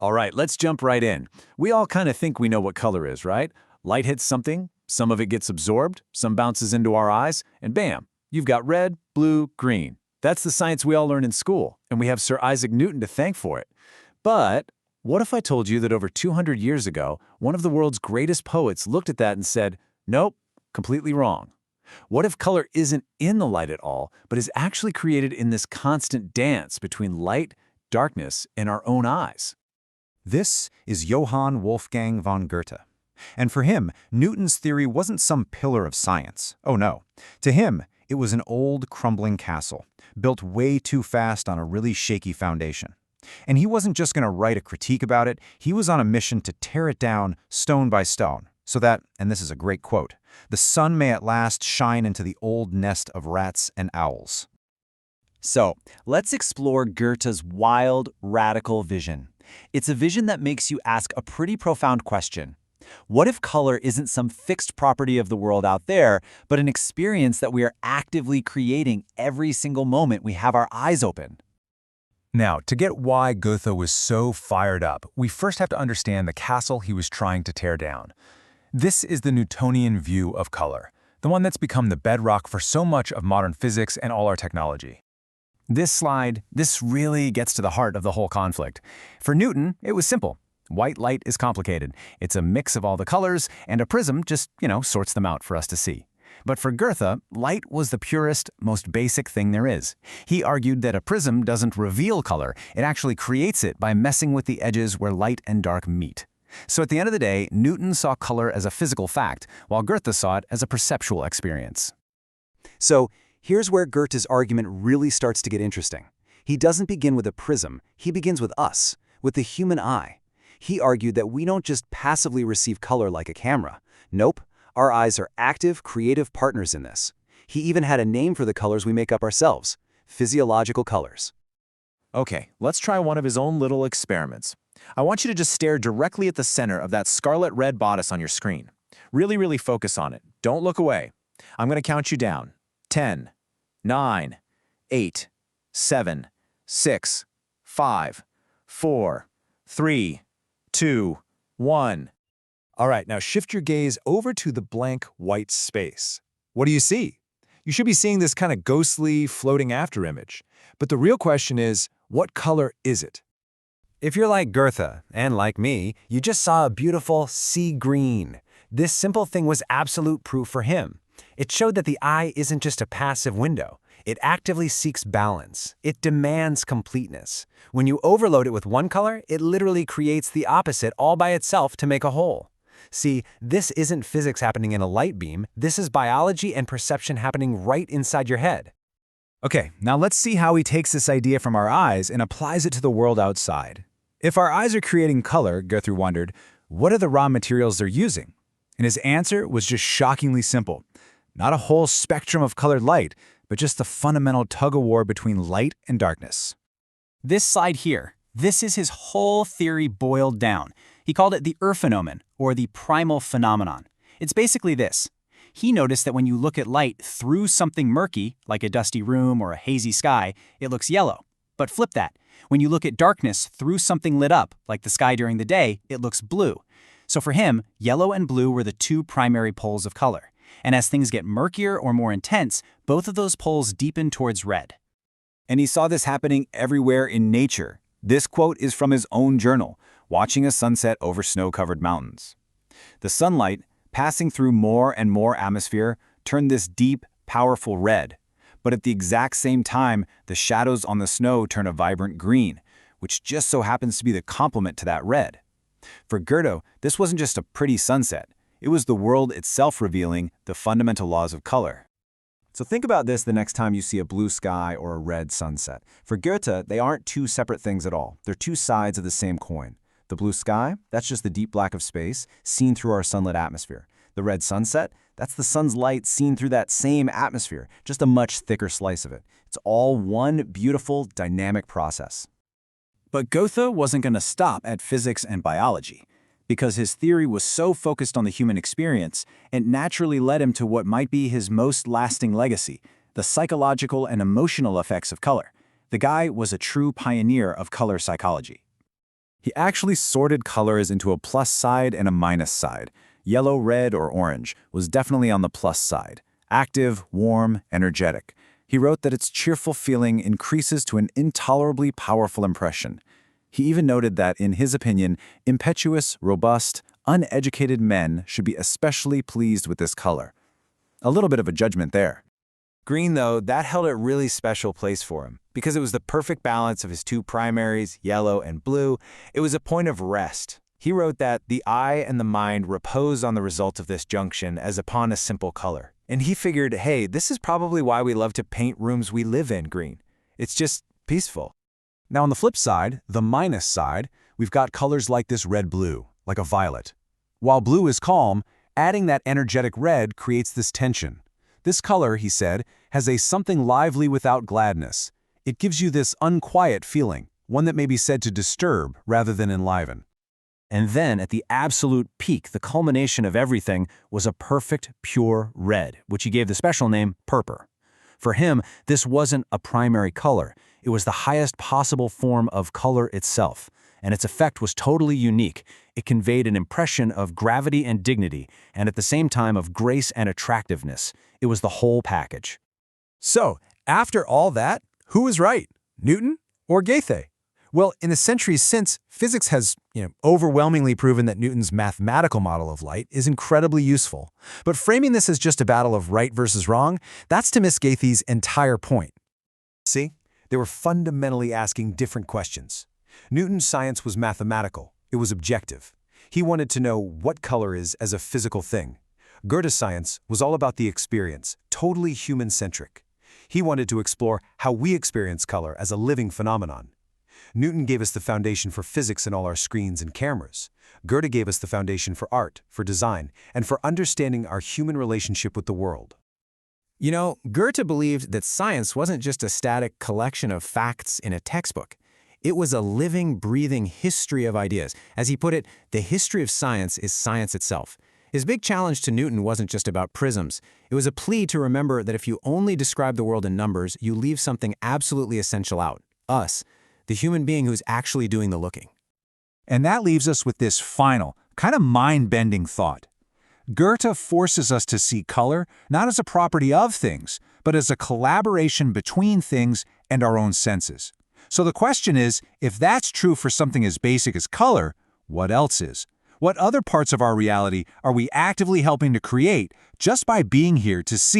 All right, let's jump right in. We all kind of think we know what color is, right? Light hits something, some of it gets absorbed, some bounces into our eyes, and bam, you've got red, blue, green. That's the science we all learn in school, and we have Sir Isaac Newton to thank for it. But what if I told you that over 200 years ago, one of the world's greatest poets looked at that and said, nope, completely wrong? What if color isn't in the light at all, but is actually created in this constant dance between light, darkness, and our own eyes? This is Johann Wolfgang von Goethe. And for him, Newton's theory wasn't some pillar of science. Oh no. To him, it was an old, crumbling castle, built way too fast on a really shaky foundation. And he wasn't just going to write a critique about it, he was on a mission to tear it down stone by stone, so that, and this is a great quote, the sun may at last shine into the old nest of rats and owls. So, let's explore Goethe's wild, radical vision. It's a vision that makes you ask a pretty profound question. What if color isn't some fixed property of the world out there, but an experience that we are actively creating every single moment we have our eyes open? Now, to get why Goethe was so fired up, we first have to understand the castle he was trying to tear down. This is the Newtonian view of color, the one that's become the bedrock for so much of modern physics and all our technology. This really gets to the heart of the whole conflict. For Newton, it was simple. White light is complicated. It's a mix of all the colors, and a prism just, sorts them out for us to see. But for Goethe, light was the purest, most basic thing there is. He argued that a prism doesn't reveal color, it actually creates it by messing with the edges where light and dark meet. So at the end of the day, Newton saw color as a physical fact, while Goethe saw it as a perceptual experience. So, here's where Goethe's argument really starts to get interesting. He doesn't begin with a prism, he begins with us, with the human eye. He argued that we don't just passively receive color like a camera. Nope, our eyes are active, creative partners in this. He even had a name for the colors we make up ourselves, physiological colors. Okay, let's try one of his own little experiments. I want you to just stare directly at the center of that scarlet red bodice on your screen. Really focus on it. Don't look away. I'm going to count you down. 10, 9, 8, 7, 6, 5, 4, 3, 2, 1. All right, now shift your gaze over to the blank white space. What do you see? You should be seeing this kind of ghostly, floating afterimage. But the real question is, what color is it? If you're like Goethe, and like me, you just saw a beautiful sea green. This simple thing was absolute proof for him. It showed that the eye isn't just a passive window. It actively seeks balance. It demands completeness. When you overload it with one color, it literally creates the opposite all by itself to make a whole. See, this isn't physics happening in a light beam. This is biology and perception happening right inside your head. Okay, now let's see how he takes this idea from our eyes and applies it to the world outside. If our eyes are creating color, Goethe wondered, what are the raw materials they're using? And his answer was just shockingly simple. Not a whole spectrum of colored light, but just the fundamental tug-of-war between light and darkness. This slide here, this is his whole theory boiled down. He called it the phenomenon, or the primal phenomenon. It's basically this. He noticed that when you look at light through something murky, like a dusty room or a hazy sky, it looks yellow. But flip that. When you look at darkness through something lit up, like the sky during the day, it looks blue. So for him, yellow and blue were the two primary poles of color. And as things get murkier or more intense, both of those poles deepen towards red. And he saw this happening everywhere in nature. This quote is from his own journal, watching a sunset over snow-covered mountains. The sunlight, passing through more and more atmosphere, turned this deep, powerful red. But at the exact same time, the shadows on the snow turn a vibrant green, which just so happens to be the complement to that red. For Goethe, this wasn't just a pretty sunset. It was the world itself revealing the fundamental laws of color. So think about this the next time you see a blue sky or a red sunset. For Goethe, they aren't two separate things at all. They're two sides of the same coin. The blue sky, that's just the deep black of space, seen through our sunlit atmosphere. The red sunset, that's the sun's light seen through that same atmosphere, just a much thicker slice of it. It's all one beautiful, dynamic process. But Goethe wasn't going to stop at physics and biology. Because his theory was so focused on the human experience, it naturally led him to what might be his most lasting legacy, the psychological and emotional effects of color. The guy was a true pioneer of color psychology. He actually sorted colors into a plus side and a minus side. Yellow, red, or orange was definitely on the plus side. Active, warm, energetic. He wrote that its cheerful feeling increases to an intolerably powerful impression. He even noted that, in his opinion, impetuous, robust, uneducated men should be especially pleased with this color. A little bit of a judgment there. Green, though, that held a really special place for him. Because it was the perfect balance of his two primaries, yellow and blue, it was a point of rest. He wrote that the eye and the mind repose on the result of this junction as upon a simple color. And he figured, hey, this is probably why we love to paint rooms we live in green. It's just peaceful. Now on the flip side, the minus side, we've got colors like this red-blue, like a violet. While blue is calm, adding that energetic red creates this tension. This color, he said, has a something lively without gladness. It gives you this unquiet feeling, one that may be said to disturb rather than enliven. And then, at the absolute peak, the culmination of everything was a perfect, pure red, which he gave the special name purpur. For him, this wasn't a primary color. It was the highest possible form of color itself, and its effect was totally unique. It conveyed an impression of gravity and dignity, and at the same time of grace and attractiveness. It was the whole package. So, after all that, who was right, Newton or Goethe? Well, in the centuries since, physics has, overwhelmingly proven that Newton's mathematical model of light is incredibly useful. But framing this as just a battle of right versus wrong, that's to miss Goethe's entire point. See? They were fundamentally asking different questions. Newton's science was mathematical. It was objective. He wanted to know what color is as a physical thing. Goethe's science was all about the experience, totally human-centric. He wanted to explore how we experience color as a living phenomenon. Newton gave us the foundation for physics in all our screens and cameras. Goethe gave us the foundation for art, for design, and for understanding our human relationship with the world. Goethe believed that science wasn't just a static collection of facts in a textbook. It was a living, breathing history of ideas. As he put it, the history of science is science itself. His big challenge to Newton wasn't just about prisms. It was a plea to remember that if you only describe the world in numbers, you leave something absolutely essential out: us, the human being who's actually doing the looking. And that leaves us with this final, kind of mind-bending thought. Goethe forces us to see color not as a property of things, but as a collaboration between things and our own senses. So the question is, if that's true for something as basic as color, what else is? What other parts of our reality are we actively helping to create just by being here to see it?